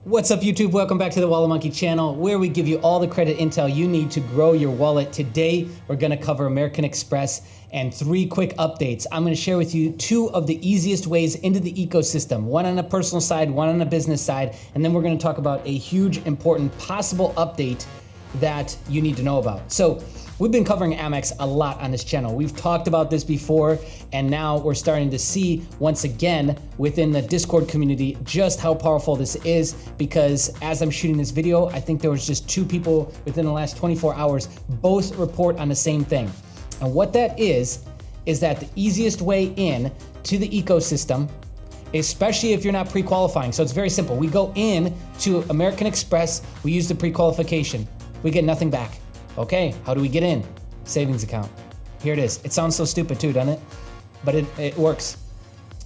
What's up, YouTube? Welcome back to the Wallet Monkey channel, where we give you all the credit intel you need to grow your wallet. Today, we're gonna cover American Express and 3 quick updates. I'm gonna share with you 2 of the easiest ways into the ecosystem, one on a personal side, one on a business side, and then we're gonna talk about a huge, important, possible update that you need to know about. So, we've been covering Amex a lot on this channel. We've talked about this before, and now we're starting to see once again within the Discord community just how powerful this is, because as I'm shooting this video, I think there was just 2 people within the last 24 hours both report on the same thing. And what that is that the easiest way in to the ecosystem, especially if you're not pre-qualifying. So it's very simple. We go in to American Express, we use the pre-qualification, we get nothing back. Okay, how do we get in? Savings account. Here it is. It sounds so stupid too, doesn't it? But it works.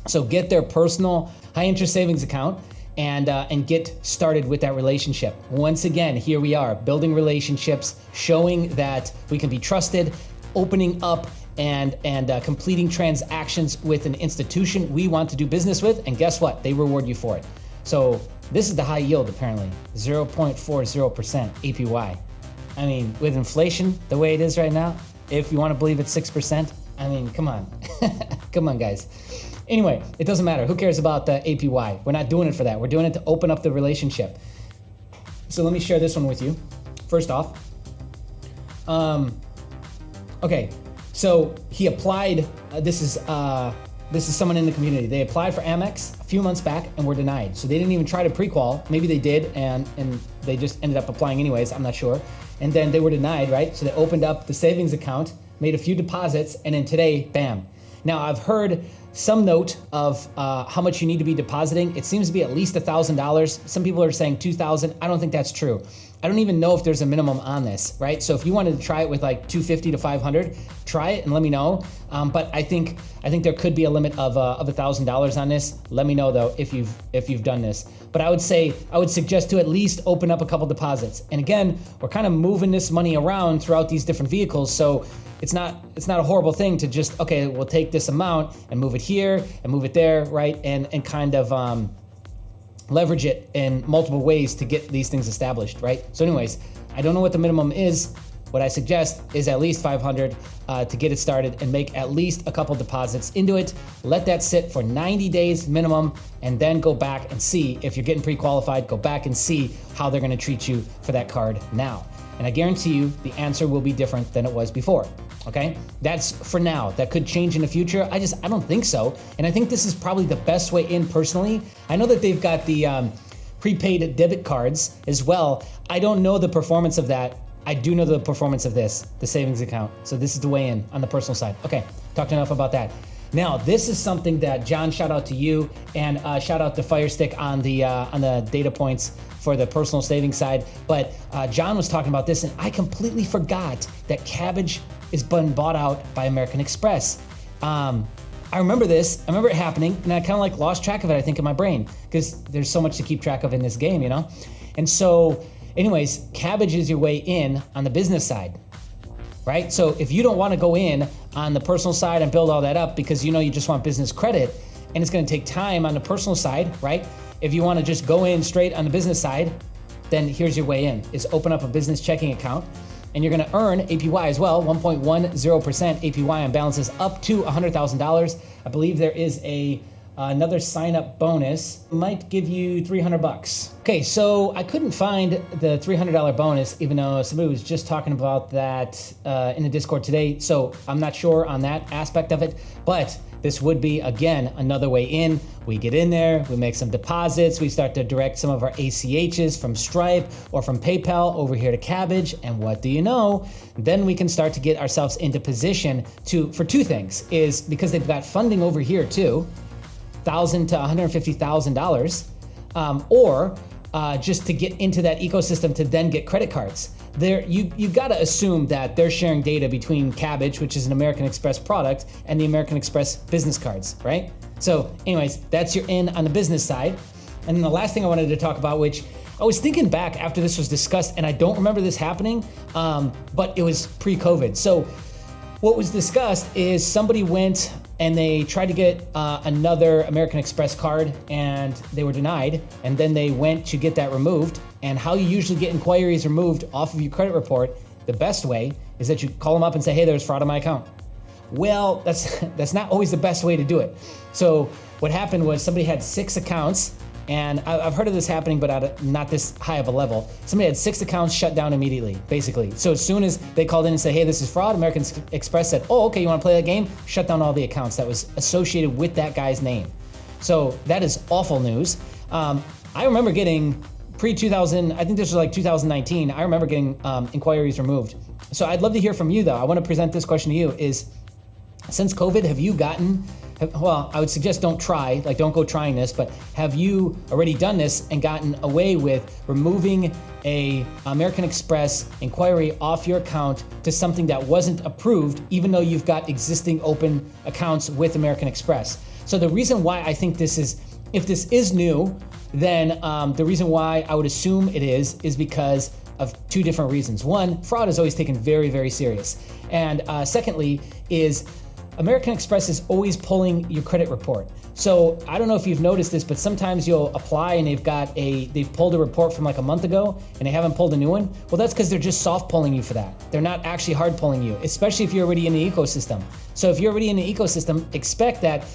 So get their personal high interest savings account and get started with that relationship. Once again, here we are, building relationships, showing that we can be trusted, opening up and completing transactions with an institution we want to do business with, and guess what? They reward you for it. So this is the high yield apparently, 0.40% APY. I mean, with inflation the way it is right now, if you want to believe it's 6%, I mean, come on. Come on, guys. Anyway, it doesn't matter. Who cares about the APY? We're not doing it for that. We're doing it to open up the relationship. So let me share this one with you. First off, okay, so he applied, this is someone in the community. They applied for Amex a few months back and were denied. So they didn't even try to pre-qual. Maybe they did and they just ended up applying anyways, I'm not sure. And then they were denied, right? So they opened up the savings account, made a few deposits, and then today, bam. Now I've heard some note of how much you need to be depositing. It seems to be at least $1,000. Some people are saying 2,000. I don't think that's true. I don't even know if there's a minimum on this, right? So if you wanted to try it with like 250 to 500, try it and let me know. But I think there could be a limit of $1,000 on this. Let me know though if you've done this. But I would suggest to at least open up a couple deposits. And again, we're kind of moving this money around throughout these different vehicles, so it's not a horrible thing to just, okay, we'll take this amount and move it here and move it there, right? And kind of leverage it in multiple ways to get these things established, right? So anyways, I don't know what the minimum is. What I suggest is at least 500 to get it started and make at least a couple deposits into it. Let that sit for 90 days minimum, and then go back and see if you're getting pre-qualified. Go back and see how they're gonna treat you for that card now. And I guarantee you the answer will be different than it was before, okay? That's for now. That could change in the future. I don't think so. And I think this is probably the best way in personally. I know that they've got the prepaid debit cards as well. I don't know the performance of that. I do know the performance of this, the savings account. So this is the way in on the personal side. Okay, talked enough about that. Now, this is something that John, shout out to you, and shout out to Firestick on the data points for the personal savings side. But John was talking about this, and I completely forgot that Cabbage is been bought out by American Express. I remember this. I remember it happening, and I kind of like lost track of it, I think, in my brain, because there's so much to keep track of in this game, you know? And so, anyways, Cabbage is your way in on the business side, right? So if you don't want to go in on the personal side and build all that up because you know you just want business credit and it's going to take time on the personal side, right? If you want to just go in straight on the business side, then here's your way in, is open up a business checking account, and you're going to earn APY as well, 1.10% APY on balances up to $100,000. I believe there is another sign up bonus, might give you $300. Okay, so I couldn't find the $300 bonus, even though somebody was just talking about that in the Discord today. So I'm not sure on that aspect of it, but this would be, again, another way in. We get in there, we make some deposits, we start to direct some of our ACHs from Stripe or from PayPal over here to Cabbage, and what do you know? Then we can start to get ourselves into position for 2 things, is because they've got funding over here too, $1,000 to $150,000, or just to get into that ecosystem to then get credit cards. You got to assume that they're sharing data between Cabbage, which is an American Express product, and the American Express business cards, right? So anyways, that's your in on the business side. And then the last thing I wanted to talk about, which I was thinking back after this was discussed, and I don't remember this happening, but it was pre-COVID. So what was discussed is somebody went and they tried to get another American Express card, and they were denied, and then they went to get that removed. And how you usually get inquiries removed off of your credit report, the best way is that you call them up and say, hey, there's fraud on my account. Well, that's not always the best way to do it. So what happened was somebody had 6 accounts, and I've heard of this happening, but at not this high of a level. Somebody had 6 accounts shut down immediately, basically. So as soon as they called in and said, hey, this is fraud, American Express said, oh, okay, you want to play that game? Shut down all the accounts that was associated with that guy's name. So that is awful news. I remember getting pre-2000, I think this was like 2019, I remember getting inquiries removed. So I'd love to hear from you, though. I want to present this question to you is, since COVID, have you gotten, well, I would suggest don't try, like don't go trying this, but have you already done this and gotten away with removing a American Express inquiry off your account to something that wasn't approved, even though you've got existing open accounts with American Express? So the reason why I think this is, if this is new, then the reason why I would assume it is because of 2 different reasons. One, fraud is always taken very, very serious. And secondly is American Express is always pulling your credit report. So I don't know if you've noticed this, but sometimes you'll apply and they've pulled a report from like a month ago and they haven't pulled a new one. Well, that's because they're just soft pulling you for that. They're not actually hard pulling you, especially if you're already in the ecosystem. So if you're already in the ecosystem, expect that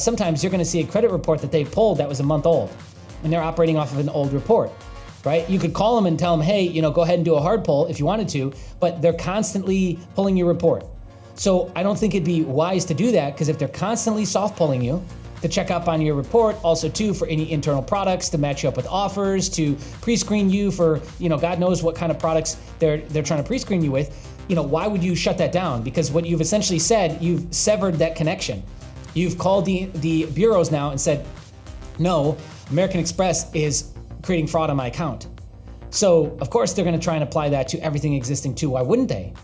sometimes you're gonna see a credit report that they pulled that was a month old, and they're operating off of an old report, right? You could call them and tell them, hey, go ahead and do a hard pull if you wanted to, but they're constantly pulling your report. So I don't think it'd be wise to do that, because if they're constantly soft pulling you, to check up on your report, also too for any internal products, to match you up with offers, to pre-screen you for, God knows what kind of products they're trying to pre-screen you with, why would you shut that down? Because what you've essentially said, you've severed that connection. You've called the bureaus now and said, no, American Express is creating fraud on my account. So of course they're gonna try and apply that to everything existing too. Why wouldn't they?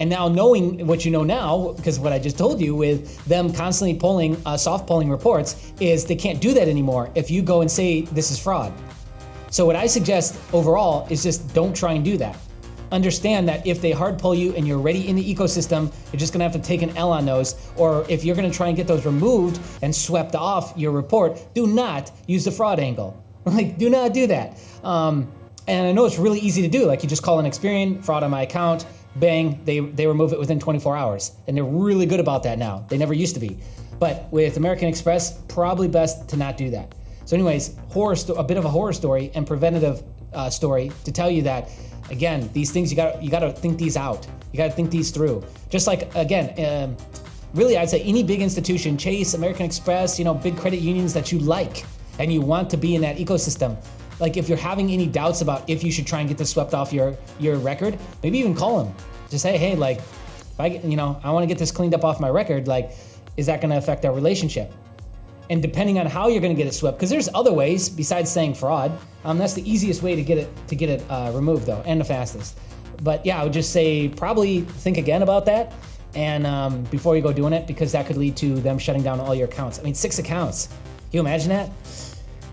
And now knowing what you know now, because what I just told you with them constantly pulling, soft pulling reports, is they can't do that anymore if you go and say this is fraud. So what I suggest overall is just don't try and do that. Understand that if they hard pull you and you're already in the ecosystem, you're just gonna have to take an L on those. Or if you're gonna try and get those removed and swept off your report, do not use the fraud angle. Like, do not do that. And I know it's really easy to do. Like, you just call an Experian, fraud on my account, bang, they remove it within 24 hours. And they're really good about that now. They never used to be. But with American Express, probably best to not do that. So anyways, a bit of a horror story and preventative story to tell you that, again, these things, you gotta think these out. You gotta think these through. Just like, again, really I'd say any big institution, Chase, American Express, big credit unions that you like and you want to be in that ecosystem. Like, if you're having any doubts about if you should try and get this swept off your record, maybe even call them. Just say, hey, like, if I want to get this cleaned up off my record, like, is that going to affect our relationship? And depending on how you're going to get it swept, because there's other ways besides saying fraud. That's the easiest way to get it removed, though, and the fastest. But yeah, I would just say probably think again about that, and before you go doing it, because that could lead to them shutting down all your accounts. I mean, 6 accounts. Can you imagine that?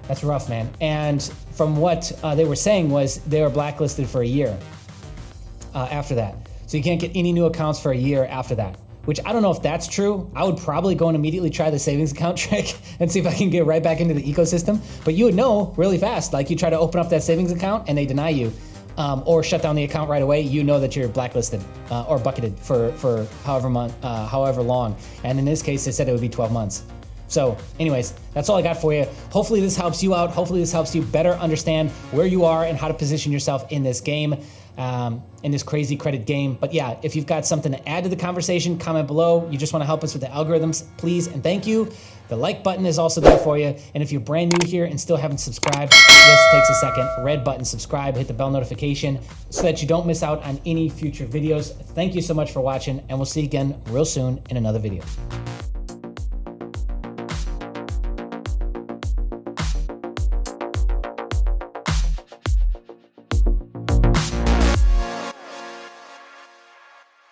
That's rough, man. And from what they were saying was they were blacklisted for a year after that. So you can't get any new accounts for a year after that, which I don't know if that's true. I would probably go and immediately try the savings account trick and see if I can get right back into the ecosystem. But you would know really fast, like you try to open up that savings account and they deny you or shut down the account right away, you know that you're blacklisted or bucketed for however long. And in this case, they said it would be 12 months. So anyways, that's all I got for you. Hopefully this helps you out. Hopefully this helps you better understand where you are and how to position yourself in this game, in this crazy credit game. But yeah, if you've got something to add to the conversation, comment below. You just want to help us with the algorithms, please and thank you. The like button is also there for you. And if you're brand new here and still haven't subscribed, this takes a second. Red button, subscribe, hit the bell notification so that you don't miss out on any future videos. Thank you so much for watching, and we'll see you again real soon in another video.